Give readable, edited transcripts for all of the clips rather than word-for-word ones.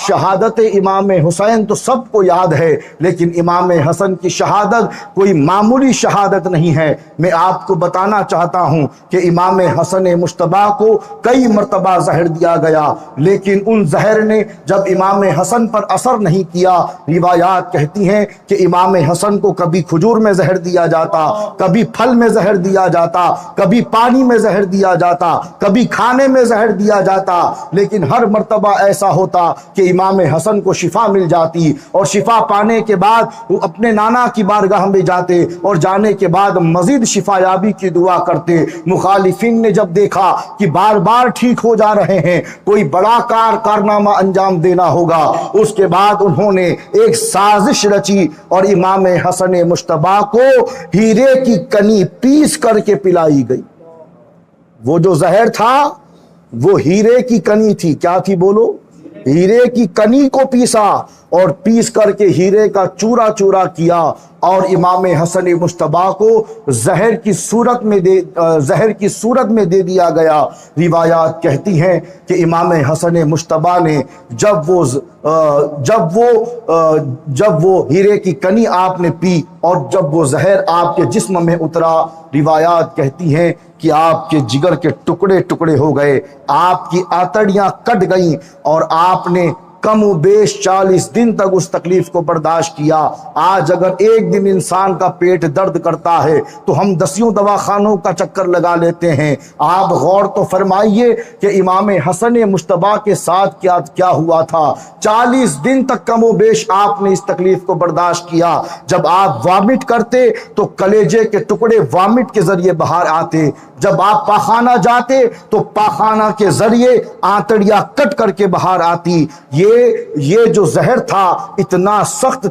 शहादत इमाम हुसैन तो सबको याद है, लेकिन इमाम हसन की शहादत कोई मामूली शहादत नहीं है। मैं आपको बताना चाहता हूं कि इमाम हसन मुश्तबा को कई मरतबा जहर दिया गया, लेकिन उन जहर ने जब इमाम हसन पर असर नहीं किया। रिवायात कहती हैं कि इमाम हसन को कभी खजूर में जहर दिया जाता, कभी फल में जहर दिया जाता, कभी पानी में जहर दिया जाता, कभी खाने में जहर दिया जाता, लेकिन हर मर्तबा ऐसा होता कि इमाम हसन को शिफा मिल जाती और शिफा पाने के बाद वो अपने नाना की बारगाह में जाते और जाने के बाद मजीद शिफायाबी की दुआ करते। मुखालिफिन ने जब देखा कि बार बार ठीक हो जा रहे हैं, कोई बड़ा कारनामा अंजाम देना होगा, उसके बाद उन्होंने एक साजिश रची और इमाम हसन मुश्तबा को हीरे की कनी पीस करके पिलाई गई। वो जो जहर था वो हीरे की कनी थी। क्या थी बोलो? हीरे की कनी को पीसा और पीस करके हीरे का चूरा चूरा किया और इमाम हसन मुश्तबा को जहर की सूरत में दे दिया गया। रिवायात कहती हैं कि इमाम हसन मुश्तबा ने जब वो हीरे की कनी आपने पी और जब वो जहर आपके जिस्म में उतरा, रिवायात कहती हैं कि आपके जिगर के टुकड़े टुकड़े हो गए, आपकी आंतड़ियां कट गईं और आपने कम बेश 40 दिन तक उस तकलीफ को बर्दाश्त किया। आज अगर एक दिन इंसान का पेट दर्द करता है तो हम 10 दवाखानों का चक्कर लगा लेते हैं। आप गौर तो फरमाइए कि इमाम हसन मुश्तबा के साथ क्या क्या हुआ था। 40 दिन तक कम बेश आपने इस तकलीफ को बर्दाश्त किया। जब आप वामिट करते तो कलेजे के टुकड़े वामिट के जरिए बाहर आते, जब आप पाखाना जाते तो पाखाना के जरिए आंतड़ियां कट करके बाहर आती। ये जो जहर था इतना सख्त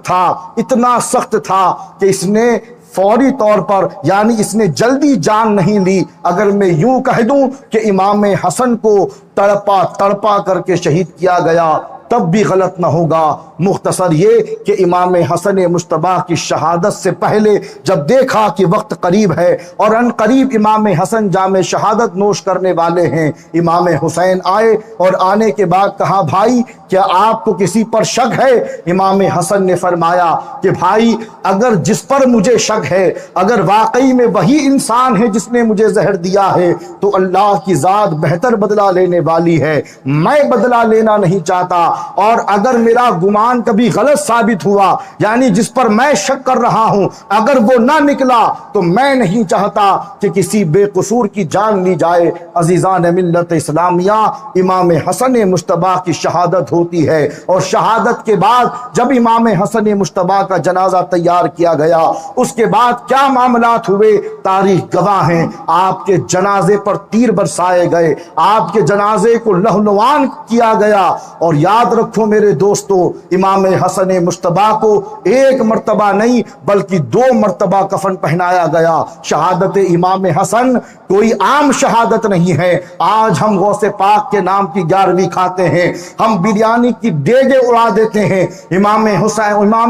था कि इसने फौरी तौर पर, यानी इसने जल्दी जान नहीं ली। अगर मैं यूं कह दूं कि इमाम हसन को तड़पा करके शहीद किया गया तब भी गलत ना होगा। मुख्तसर ये कि इमाम हसन मुश्तबा की शहादत से पहले जब देखा कि वक्त करीब है और अन करीब इमाम हसन जामे शहादत नोश करने वाले हैं, इमाम हुसैन आए और आने के बाद कहा, भाई क्या आपको किसी पर शक है? इमाम हसन ने फरमाया कि भाई अगर जिस पर मुझे शक है, अगर वाकई में वही इंसान है जिसने मुझे जहर दिया है तो अल्लाह की जात बेहतर बदला लेने वाली है, मैं बदला लेना नहीं चाहता। और अगर मेरा गुमान कभी गलत साबित हुआ, यानी जिस पर मैं शक कर रहा हूं, अगर वो ना निकला तो मैं नहीं चाहता कि किसी बेकसूर की जान ली जाए। अजीजान मिल्लत इस्लामिया, इमाम हसन मुश्तबा की शहादत होती है और शहादत के बाद जब इमाम हसन मुश्तबा का जनाजा तैयार किया गया, उसके बाद क्या मामलात हुए तारीख गवाह हैं। आपके जनाजे पर तीर बरसाए गए, आपके जनाजे को लहलुहान किया गया और याद रखो मेरे दोस्तों, इमाम हसन मुश्तबा को एक मर्तबा नहीं बल्कि 2 मर्तबा कफन पहनाया गया। शहादत इमाम हसन कोई आम शहादत नहीं है। आज हम गौसे पाक के नाम की 11वीं खाते हैं, हम बिरयानी की देगे उड़ा देते हैं, इमाम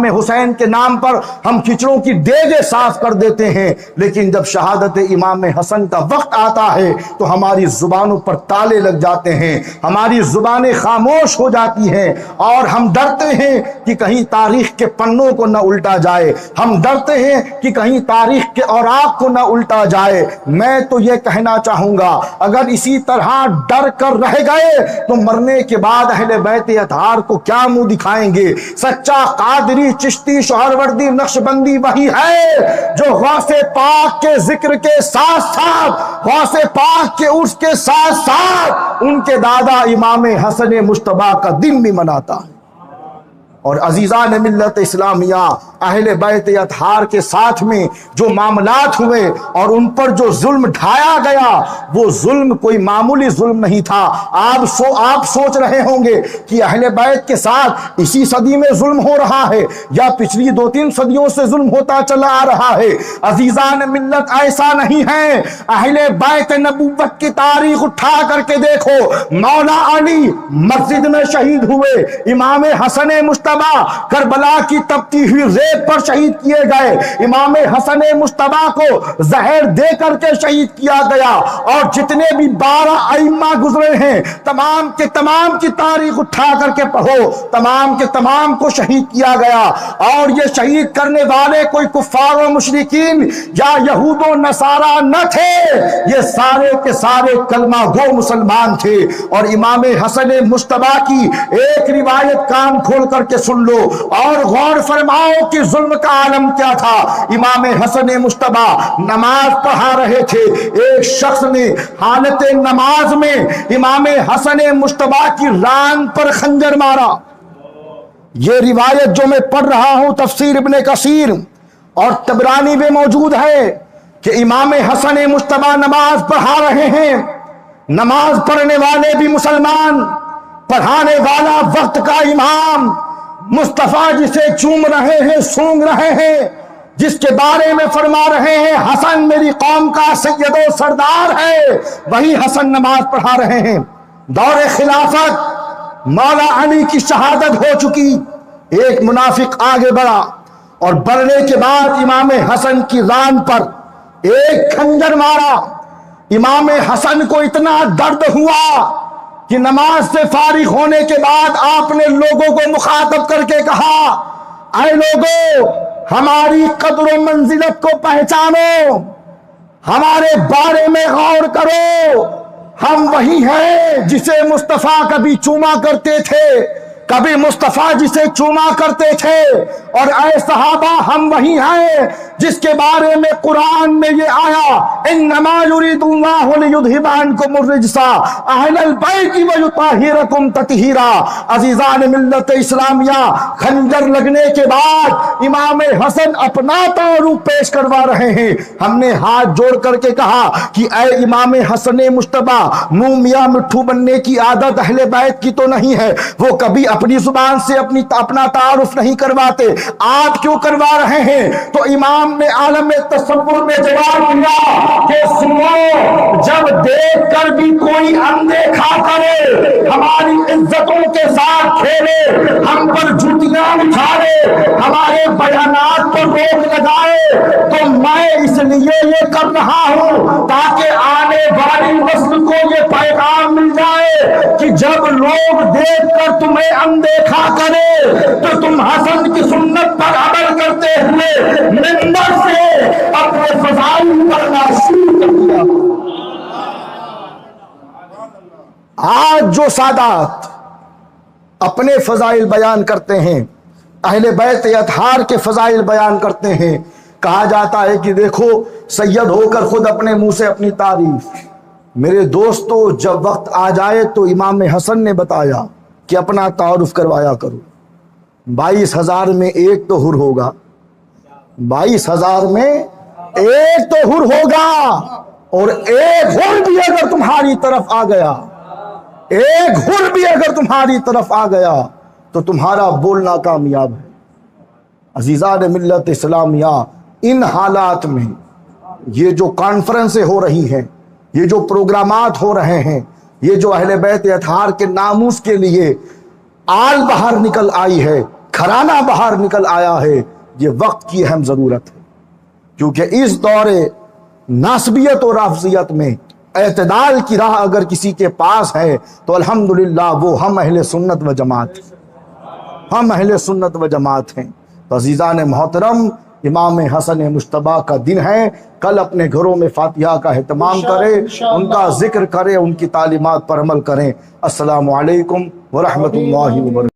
हुसैन के नाम पर हम खिचड़ों की देगे साफ कर देते हैं, लेकिन जब शहादत इमाम हसन का वक्त आता है तो हमारी जुबानों पर ताले लग जाते हैं, हमारी जुबानें खामोश हो जाती हैं और हम डरते हैं कि कहीं तारीख के पन्नों को न उल्टा जाए, हम डरते हैं कि कहीं तारीख के औराक को न उल्टा जाए। मैं तो यह कहना चाहूंगा, अगर इसी तरह डर कर रह गए तो मरने के बाद अहले बैत अतहार को क्या मुंह दिखाएंगे। सच्चा कादरी, चिश्ती, शोहरवर्दी, नक्शबंदी वही है जो गौसे पाक के जिक्र के साथ साथ, गौसे पाक के उर्स के साथ साथ उनके दादा इमाम हसन मुश्तबा का दिन भी मनाता है। और अजीजान मिल्लत इस्लामिया, अहले बैत अतहार के साथ में जो मामलात हुए और उन पर जो जुल्म ढाया गया, वो जुल्म कोई मामूली जुल्म नहीं था। आप सोच रहे होंगे कि अहले बैत के साथ इसी सदी में जुल्म हो रहा है या पिछली 2-3 सदियों से जुल्म होता चला आ रहा है। अजीजान मिल्लत, ऐसा नहीं है। अहले बैत नबुव्वत की तारीख उठा करके देखो, मौला अली मस्जिद में शहीद हुए, इमाम हसन मुश्तबा मुश्तबा करबला की तपती हुई रेत पर शहीद किए गए। इमाम हसन मुश्तबा को जहर दे करके शहीद किया गया। और जितने भी 12 अइम्मा गुजरे हैं, तमाम के तमाम की तारीख उठा करके पढ़ो, तमाम के तमाम को शहीद किया गया। और ये शहीद करने वाले कोई कुफ्फार और मुशरिकीन या यहूदो नसारा न थे, ये सारे के सारे कलमा गो मुसलमान थे। और इमाम हसन मुश्तबा की एक रिवायत कान खोल करके सुन लो और गौर फरमाओ कि जुल्म का आलम क्या था। इमाम हसन मुश्तबा नमाज पढ़ा रहे थे, एक शख्स ने हालत नमाज में इमाम हसन मुश्तबा की रान पर खंजर मारा। यह रिवायत जो मैं पढ़ रहा हूं तफसीर इब्ने कसीर और तबरानी में मौजूद है कि इमाम हसन मुश्तबा नमाज पढ़ा रहे हैं। नमाज पढ़ने वाले भी मुसलमान, पढ़ाने वाला वक्त का इमाम, मुस्तफा जिसे चूम रहे हैं, सूंघ रहे हैं, जिसके बारे में फरमा रहे हैं हसन मेरी कौम का सैयदो सरदार है, वही हसन नमाज पढ़ा रहे हैं। दौरे खिलाफत मौला अली की शहादत हो चुकी। एक मुनाफिक आगे बढ़ा और बढ़ने के बाद इमाम हसन की रान पर एक खंजर मारा। इमाम हसन को इतना दर्द हुआ कि नमाज से फारिग होने के बाद आपने लोगों को मुखातब करके कहा, ऐ लोगों, हमारी कद्र मंजिलत को पहचानो, हमारे बारे में गौर करो। हम वही हैं जिसे मुस्तफा कभी चूमा करते थे, कभी मुस्तफा जिसे चूमा करते थे। और ऐ सहाबा, हम वही हैं जिसके बारे में कुरान में ये आया, इन्नमा युरिदुल्लाहु लियुज़हिबा अन्कुम अर्रिज्सा अहलल बैति व युताहिरकुम तत्हीरा। अजीजान मिल्लत इस्लामिया, खंजर लगने के बाद इमाम हसन अपना तारुफ पेश करवा रहे हैं। हमने हाथ जोड़ करके कहा कि ऐ इमाम हसन मुश्तबा, मुंह मियां मिट्ठू बनने की आदत अहले बैत की तो नहीं है, वो कभी अपनी जुबान से अपना तारुफ नहीं करवाते, आप क्यों करवा रहे हैं? तो इमाम ने आलम तसव्वुर में जवाब दिया कि सुनो, जब देख कर भी कोई अनदेखा करे, हमारी इज्जतों के साथ खेले, हम पर जुतियां उठाए, हमारे बयानात पर रोक लगाए, तो मैं इसलिए ये कर रहा हूं ताकि आने वाली नस्ल को ये पैगाम मिल जाए कि जब लोग देख कर तुम्हें अनदेखा करे तो तुम हसन की सुन्नत पर अमल करते हुए मिंबर से अपने फज़ाइल पढ़ना शुरू कर दिया। आज जो सादात अपने फज़ाइल बयान करते हैं, अहले बैत अतहार के फज़ाइल बयान करते हैं, कहा जाता है कि देखो सैयद होकर खुद अपने मुंह से अपनी तारीफ। मेरे दोस्तों, जब वक्त आ जाए तो इमाम हसन ने बताया कि अपना तारुफ करवाया करो। 22,000 में एक तो हुर होगा, 22,000 में एक तो हुर होगा, और एक हुर भी अगर तुम्हारी तरफ आ गया, एक हुर भी अगर तुम्हारी तरफ आ गया तो तुम्हारा बोलना कामयाब है। अजीज़ान मिल्लत इस्लामिया, इन हालात में ये जो कॉन्फ्रेंसें हो रही हैं, ये जो प्रोग्रामात हो रहे हैं, ये जो अहले बैत अतहार के नामूस के लिए आल बाहर निकल आई है, खराना बाहर निकल आया है, ये वक्त की अहम जरूरत है। क्योंकि इस दौरे नासबियत और राफजियत में एतदाल की राह अगर किसी के पास है तो अल्हम्दुलिल्लाह वो हम अहले सुन्नत व जमात, हम अहले सुन्नत व जमात हैं। तो अज़ीज़ान मोहतरम, इमाम हसन मुश्तबा का दिन है, कल अपने घरों में फातिहा का एहतमाम करें, उनका जिक्र करें, उनकी तालीमात पर अमल करें। अस्सलामु अलैकुम व रहमतुल्लाहि व बरकातहू।